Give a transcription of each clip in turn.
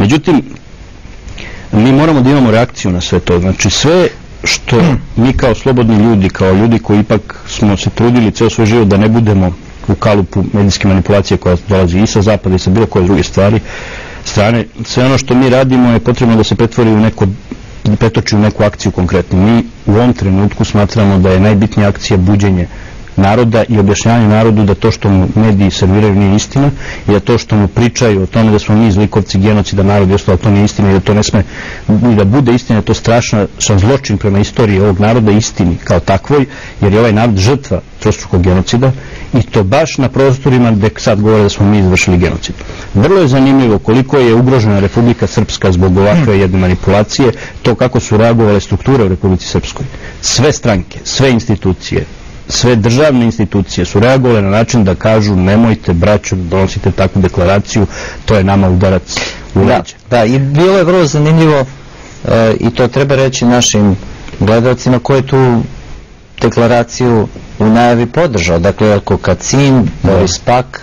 Međutim, mi moramo da imamo reakciju na sve to. Znači, sve što mi kao slobodni ljudi, kao ljudi koji ipak smo se trudili ceo svoj život da ne budemo u kalupu medijske manipulacije koja dolazi i sa zapada i sa bilo koje druge strane, sve ono što mi radimo je potrebno da se pretoči u neku akciju konkretnu. Mi u ovom trenutku smatramo da je najbitnija akcija buđenje naroda i objašnjavanje narodu da to što mu mediji serviraju nije istina i da to što mu pričaju o tome da smo mi zlikovci, genocida, narod i ostalo, to nije istina i da to ne sme ni da bude istina, to je strašan zločin prema istoriji ovog naroda, istini kao takvoj, jer je ovaj narod žrtva trostrukog genocida i to baš na prostorima gde sad govore da smo mi izvršili genocid. Vrlo je zanimljivo koliko je ugrožena Republika Srpska zbog ovakve jedne manipulacije, to kako su reagovale strukture u Republici Srpskoj. Sve stranke, sve institucije, sve državne institucije su reagovale na način da kažu nemojte, braćo, da donosite takvu deklaraciju, to je nama udarac u leđe. Da, i bilo je vrlo zanimljivo i to treba reći našim gledalcima koji je tu deklaraciju u najavi podržao. Dakle, Jelko Kacin, Boris Pak,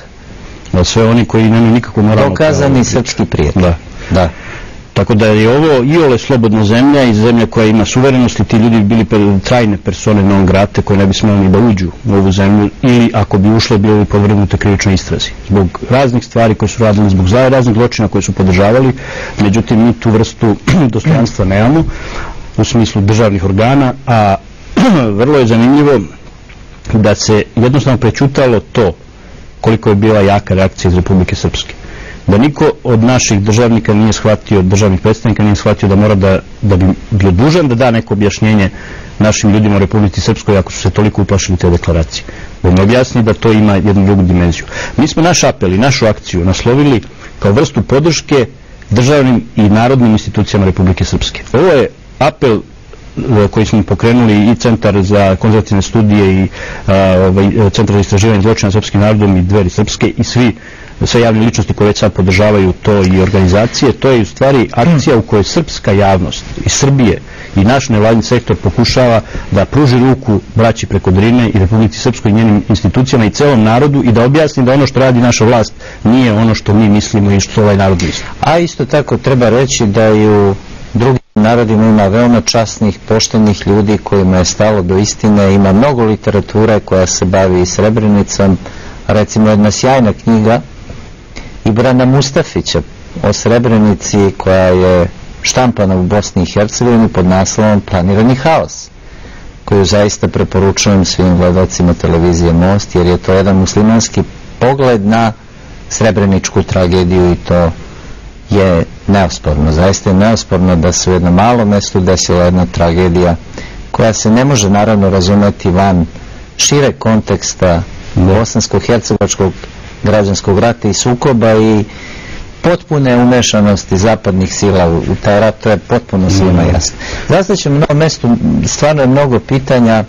sve oni koji nemaju nikakvu moralnu dokazani srpski prijatelj. Da. Tako da je ovo iole slobodna zemlja i zemlja koja ima suverenost i ti ljudi bi bili trajne persone non grate koje ne bi smeli ni da uđu u ovu zemlju ili ako bi ušle bili podvrgnute krivičnoj istrazi. Zbog raznih stvari koje su radili, zbog raznih zločina koje su podržavali, međutim mi tu vrstu dostojanstva nemamo u smislu državnih organa, a vrlo je zanimljivo da se jednostavno prećutalo to koliko je bila jaka reakcija iz Republike Srpske. Da niko od naših državnika nije shvatio, državnih predstavnika nije shvatio da mora da bi bio dužan da da neko objašnjenje našim ljudima u Republici Srpskoj ako su se toliko uplašili te deklaracije. Da im objasni da to ima jednu drugu dimenziju. Mi smo naš apel i našu akciju naslovili kao vrstu podrške državnim i narodnim institucijama Republike Srpske. Ovo je apel koji smo pokrenuli i Centar za konzervativne studije i Centar za istraživanje zločina srpskim narodom i Dveri Srpske i sve javne ličnosti koje već sad podržavaju to i organizacije. To je u stvari akcija u kojoj srpska javnost iz Srbije i naš nevladin sektor pokušava da pruži ruku braći preko Drine i Republici Srpskoj i njenim institucijama i celom narodu i da objasni da ono što radi naša vlast nije ono što mi mislimo i što ovaj narod misli. A isto tako treba reći da i u drugim narodima ima veoma časnih, poštenih ljudi kojima je stalo do istine, ima mnogo literature koja se bavi i Srebrenicom, recimo jedna sjajna knjiga Ibrana Mustafića o Srebrenici koja je štampana u Bosni i Hercegovini pod naslovom Planirani haos, koju zaista preporučujem svim gledalcima televizije Most, jer je to jedan muslimanski pogled na srebreničku tragediju i to je neosporno. Zaista je neosporno da se u jednom malom mestu desila jedna tragedija koja se ne može naravno razumeti van šire konteksta bosansko-hercegovačkog građanskog rata i sukoba i potpune umešanosti zapadnih sila u taj rat, to je potpuno svima jasno. Zastaćemo na ovom mestu, stvarno je mnogo pitanja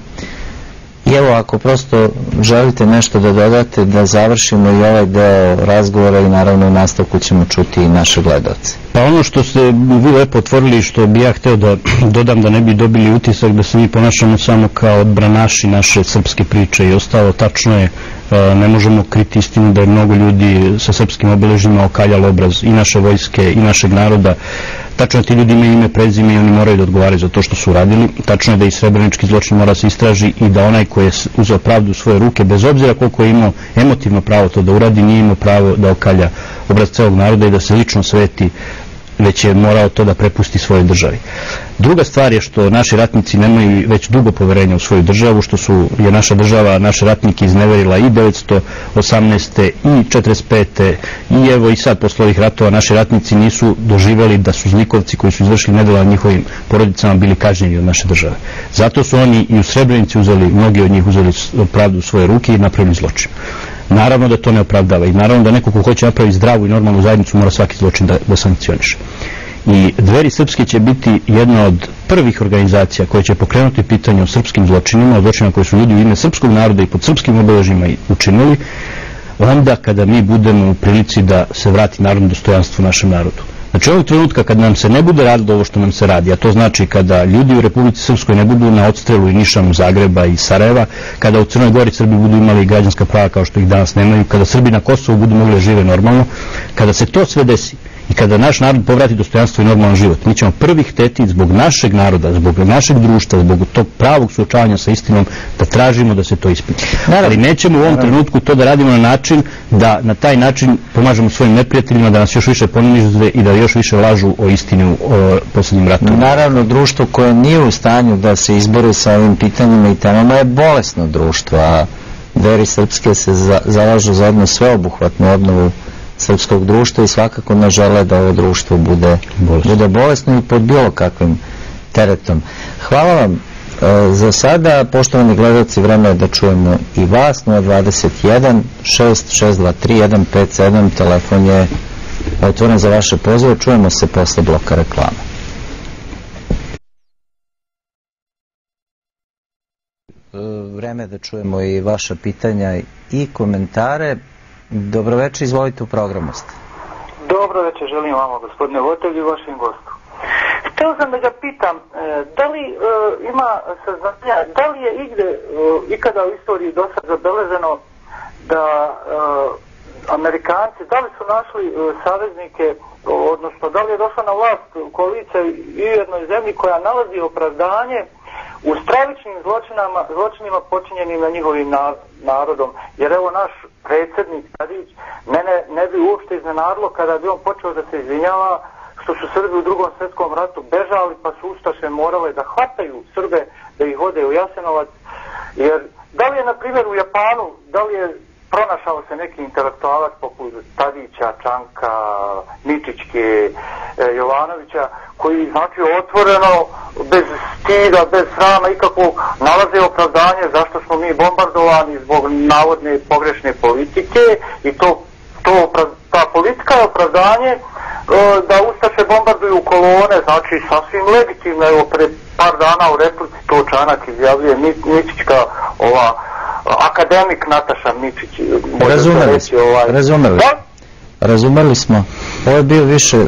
i evo ako prosto želite nešto da dodate, da završimo i ovaj deo razgovora i naravno u nastavku ćemo čuti i naše gledalce. Pa ono što ste vi lepo otvorili, što bi ja hteo da dodam da ne bi dobili utisak da se mi ponašamo samo kao odbranaši naše srpske priče i ostalo, tačno je, ne možemo kriti istinu da je mnogo ljudi sa srpskim obeležima okaljalo obraz i naše vojske i našeg naroda. Tačno je, ti ljudi imaju ime, prezime i oni moraju da odgovaraju za to što su radili. Tačno je da i srebrenički zločin mora se istraži i da onaj koji je uzeo pravdu u svoje ruke, bez obzira koliko je imao emotivno pravo to da uradi, nije imao pravo da okalja obraz celog naroda i da se lično sveti, već je morao to da prepusti svojoj državi. Druga stvar je što naši ratnici nemaju već dugo poverenja u svoju državu, što je naša država, naše ratnike izneverila i 1918. i 1945. i evo i sad posle ovih ratova naši ratnici nisu doživjeli da su zlikovci koji su izvršili nedela njihovim porodicama bili kažnjeni od naše države. Zato su oni i u Srebrenici mnogi od njih uzeli pravdu u svoje ruke i napravili zločin. Naravno da to ne opravdava i naravno da neko ko hoće napraviti zdravu i normalnu zajednicu mora svaki zločin da sankcioniše. I Dveri Srpske će biti jedna od prvih organizacija koja će pokrenuti pitanje o srpskim zločinima, o zločinima koje su ljudi u ime srpskog naroda i pod srpskim obeležima učinili, onda kada mi budemo u prilici da se vrati narodno dostojanstvo našem narodu. Znači ovog trenutka kad nam se ne bude radilo ovo što nam se radi, a to znači kada ljudi u Republici Srpskoj ne budu na odstrelu i nišanu Zagreba i Sarajeva, kada u Crnoj Gori Srbi budu imali građanska prava kao što ih danas nemaju, kada Srbi na Kosovu budu mogli da žive normalno, kada se to sve desi i kada naš narod povrati dostojanstvo i normalan život, mi ćemo prvi hteti zbog našeg naroda, zbog našeg društva, zbog tog pravog suočavanja sa istinom da tražimo da se to ispiti. Ali nećemo u ovom trenutku to da radimo na način da na taj način pomažemo svojim neprijateljima da nas još više poniže i da još više lažu o istini o posljednjim ratovima. Naravno, društvo koje nije u stanju da se izbori sa ovim pitanjima i temama je bolesno društvo, a Dveri srpske se zalažu za jednu sveobuhvatnu obnovu srpskog društva i svakako ne žele da ovo društvo bude bolesno i pod bilo kakvim teretom. Hvala vam za sada. Poštovani gledalci, vreme je da čujemo i vas. 021 6623 157, telefon je otvoren za vaše pozive. Čujemo se posle bloka reklama. Vreme je da čujemo i vaša pitanja i komentare. Dobroveče, izvolite, u programu ste. Dobroveče, želim vama, gospodine voditelju, i vašim gostu. Hteo sam da ga pitam, da li ima saznanja, da li je ikada u istoriji do sad zabeleženo da Amerikanci, da li su našli saveznike, odnosno da li je došla na vlast koalicija i u jednoj zemlji koja nalazi opravdanje u stravičnim zločinima počinjenim na njihovim narodom, jer evo naš predsjednik Tadić, mene ne bi uopšte iznenadilo kada bi on počeo da se izvinjava što su Srbi u Drugom svjetskom ratu bežali pa su ustaše morale da hvataju Srbe da ih vode u Jasenovac, jer da li je na primjer u Japanu, da li je pronašao se neki intelektualac poput Tadića, Čanka, Mičićke, Jovanovića, koji znači otvoreno, bez stida, bez srama ikakvog, nalaze opravdanje zašto smo mi bombardovani zbog navodne pogrešne politike i ta politika je opravdanje da ustaše bombarduju kolone, znači sasvim legitimno. Evo pred par dana u replici to Čanak izjavljuje, Mičićka, akademik Nataša Mičić. Razumeli smo. Ovo je bio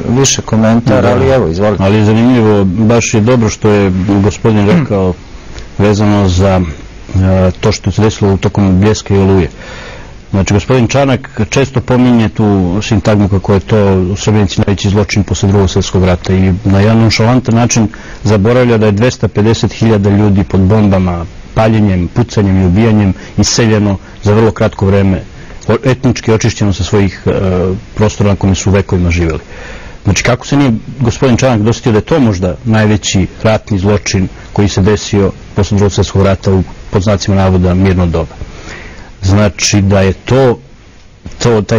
više komentara, ali evo, izvolite. Ali je zanimljivo, baš je dobro što je gospodin rekao vezano za to što se desilo u tokom Bljeska i Oluje. Znači, gospodin Čanak često pominje tu sintagmu kako je to u Srebrenici najveći zločin posle Drugog svjetskog rata i na jedan nonšalantan način zaboravlja da je 250.000 ljudi pod bombama, paljenjem, pucanjem i ubijanjem iseljeno za vrlo kratko vreme, etnički očišćeno sa svojih prostora na kojima su vekovima živjeli. Znači, kako se nije gospodin Čanak dosjetio da je to možda najveći ratni zločin koji se desio posle Drugog svjetskog rata u, pod znacima navoda, mirno doba. Znači da je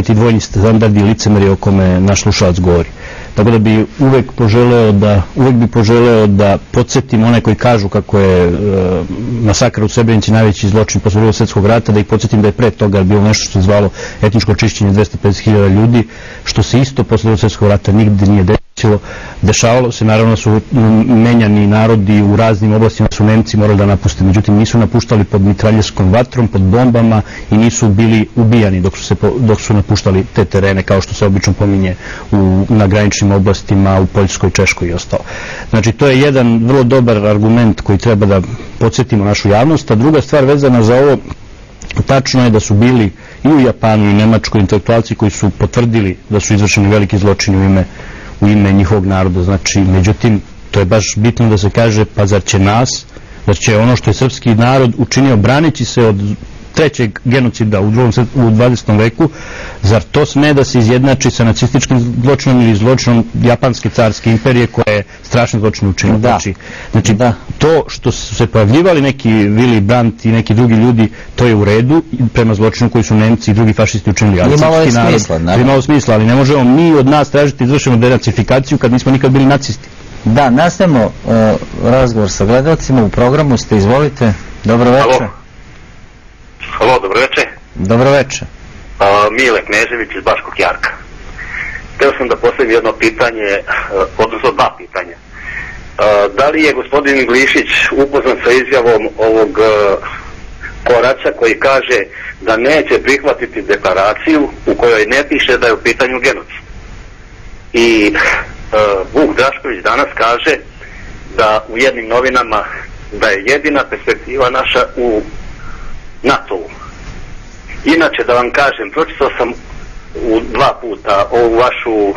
ti dvojni standardi i licemerje o kome naš slušalac govori. Tako da bi uvek poželeo da podsjetim one koji kažu kako je masakr u Srebrenici najveći zločin posle Drugog svjetskog rata, da ih podsjetim da je pre toga bilo nešto što se zvalo etničko čišćenje 250.000 ljudi, što se isto posle Drugog svjetskog rata nigde nije desilo. Dešavalo se, naravno su menjani narodi u raznim oblastima, su Nemci morali da napuste, međutim nisu napuštali pod mitraljeskom vatrom, pod bombama i nisu bili ubijani dok su napuštali te terene, kao što se obično pominje na graničnim oblastima u Poljskoj, Češkoj i ostalo. Znači to je jedan vrlo dobar argument koji treba da podsjetimo našu javnost, a druga stvar vezana za ovo, tačno je da su bili i u Japanu i Nemačkoj intelektualci koji su potvrdili da su izvršeni veliki zločini u ime njihovog naroda. Znači, međutim, to je baš bitno da se kaže, pa zar će ono što je srpski narod učinio braneći se od trećeg genocida u 20. veku, zar to sme da se izjednači sa nacističkim zločinom ili zločinom Japanske carske imperije koja je strašno zločin učinila? Znači, to što su se pojavljivali neki Willy Brandt i neki drugi ljudi, to je u redu prema zločinu koji su Nemci i drugi fašisti učinili. Imalo smisla, ali ne možemo mi od nas tražiti izvršenu denacifikaciju kad nismo nikad bili nacisti. Da, nastavimo razgovor sa gledalcima, u programu ste, izvolite. Dobro večer. Halo, dobroveče. Dobroveče. Mile Knežević iz Baškog Jarka. Htio sam da postavim jedno pitanje, odnosno dva pitanja. Da li je gospodin Glišić upoznat sa izjavom ovog Koraća koji kaže da neće prihvatiti deklaraciju u kojoj ne piše da je u pitanju genocid? I Vuk Drašković danas kaže da u jednim novinama da je jedina perspektiva naša u NATO-u. Inače, da vam kažem, pročitao sam 2 puta ovu vašu